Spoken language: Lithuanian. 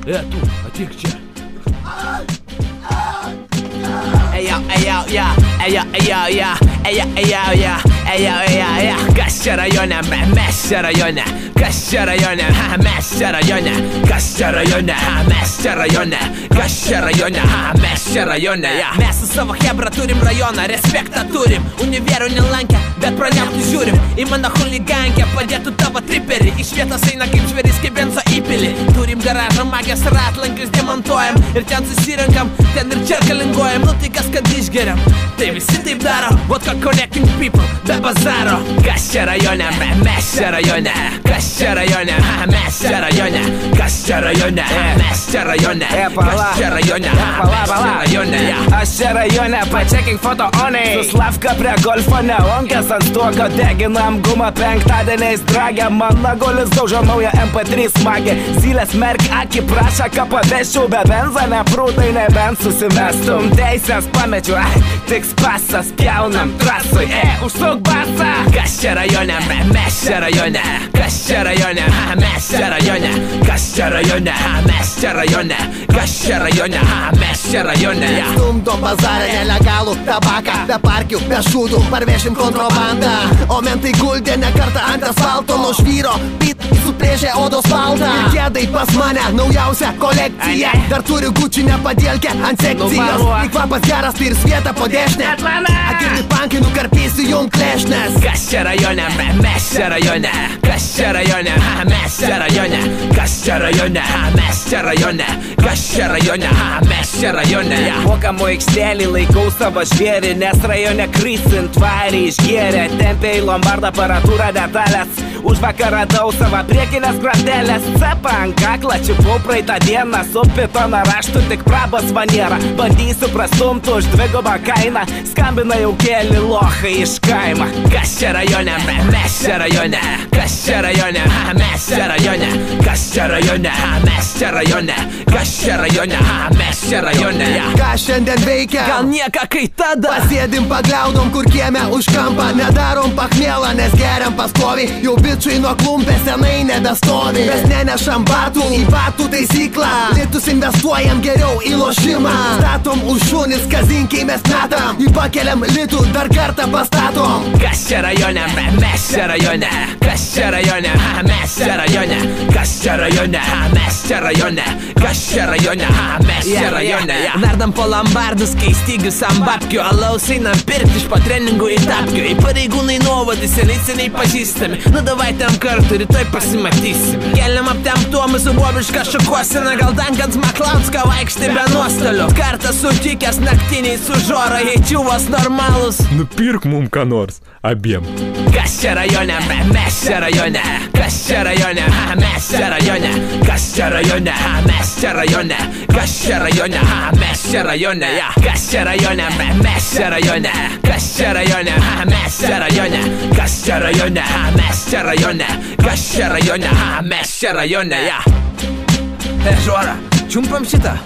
Tu, ateik čia. Kas čia rajone, mes čia rajone. Kas čia rajone, mes čia rajone. Kas čia rajone, mes čia rajone. Kas čia rajone, mes čia rajone. Mes su savo hebra turim rajoną, respektą turim. Univerų nelankę, bet praniauti žiūrim. Į mano huligankę padėtų tavo triperį. Iš vietos eina kaip žvėris, kaip benzo įpilį. Turim garažą, magės ratlankius demontuojam. Ir ten susirenkam, ten ir čia kalinguojam. Nu tai kas kad išgeriam, tai visi taip daro. Vodka connecting people, be bazaro. Kas čia rajone, mes čia rajone. Kas čia rajone, mes čia rajone. Kas čia rajone, mes čia rajone. Kas čia rajone, mes čia rajone. Aš čia rajone, pačekink foto oniai. Su Slavka prie golfo neonkės ant stuoko deginam gumą penktadieniais dragę. Man nagulis daužo naują MP3 smagę. Zylės merk akį prašą, ką paveščiau be benzo. Neprūtai nebent susimestum. Teisės pamečiu, tik spasas pjaunam trasui. Užsuk basą. Kas čia rajone, mes čia rajone. Kas čia rajone, mes čia rajone. Kas čia rajone, mes čia rajone. Kas čia rajone, mes čia rajone. Stumdom bazarą nelegalų tabaką. Be parkių, be šūdų, parvešim kontrabandą. O mentai guldė ne kartą ant asfalto. Nuo žvyro, pit, suplėžė odos baldą. Ir kėdai pas mane naujausia kolekcija. Dar turiu gučinę padėlkę ant sekcijos. Į kvapas geras, tai ir svieta po dešinę. Akirti pankai nukarpysiu jum klešnės. Kas čia rajone, mes čia rajone. Kas čia rajone, mes čia rajone. Kas čia rajone, mes čia rajone. Kas čia rajone, mes čia rajone. Mokamų aikštelį laikau savo žvėrį, nes rajone krisint tvarį išgėrė. Tempė į lombardą aparatūrą detalės. Už vakar radau savo priekinės grandelės. Cepą ant kaklą čiupau praeitą dieną. Su pitono raštu tik prabos maniera. Bandysiu prastumti už dvigubą kainą. Skambina jau keli lochai iš kaimą. Kas čia rajone, mes čia rajone. Kas čia rajone, mes čia rajone. Kas čia rajone, mes čia rajone. Kas čia rajone, mes čia rajone. Ką šiandien veikia? Gal nieką kai tada. Pasėdim pagliaudom, kur kieme už kampą. Nedarom pachmėlą, nes geriam pastovi. Jau bičiui nuo klumpės senai nebestovi. Mes nenešam batų į batų taisyklą. Litus investuojam geriau į lošimą. Statom už šunis, kazinkiai mes metam. Į pakeliam litų, dar kartą pastatom. Kas čia rajone, mes čia rajone. Kas čia rajone, mes čia rajone. Kas čia rajone, mes čia rajone. Kas čia rajone, mes čia rajone. Nardam po lombardus, kai stygius ant babkių. Alaus einam pirkti iš po treningų į tapkių. Į pareigūnai nuovadį seniai pažįstami. Nu davai ten kartu, rytoj pasimatysim. Keliam aptemptuo mūsų bobišką šukuosiną. Gal Dankans Maklauska vaikštai be nuostolių. Kartą sutikęs naktiniai su žora. Jei čiuvos normalus, nupirk mum ką nors, abiem. Kas čia rajone, mes čia rajone. Kas čia rajone, mes čia rajone. Kas čia rajone, mes čia rajone. Kas čia rajone, mes čia rajone. Kas čia rajone, mes čia rajone. Kas čia rajone, mes čia rajone. Kas čia rajone, mes čia rajone. Kas čia rajone, mes čia rajone. Žora, čiumpam šitą.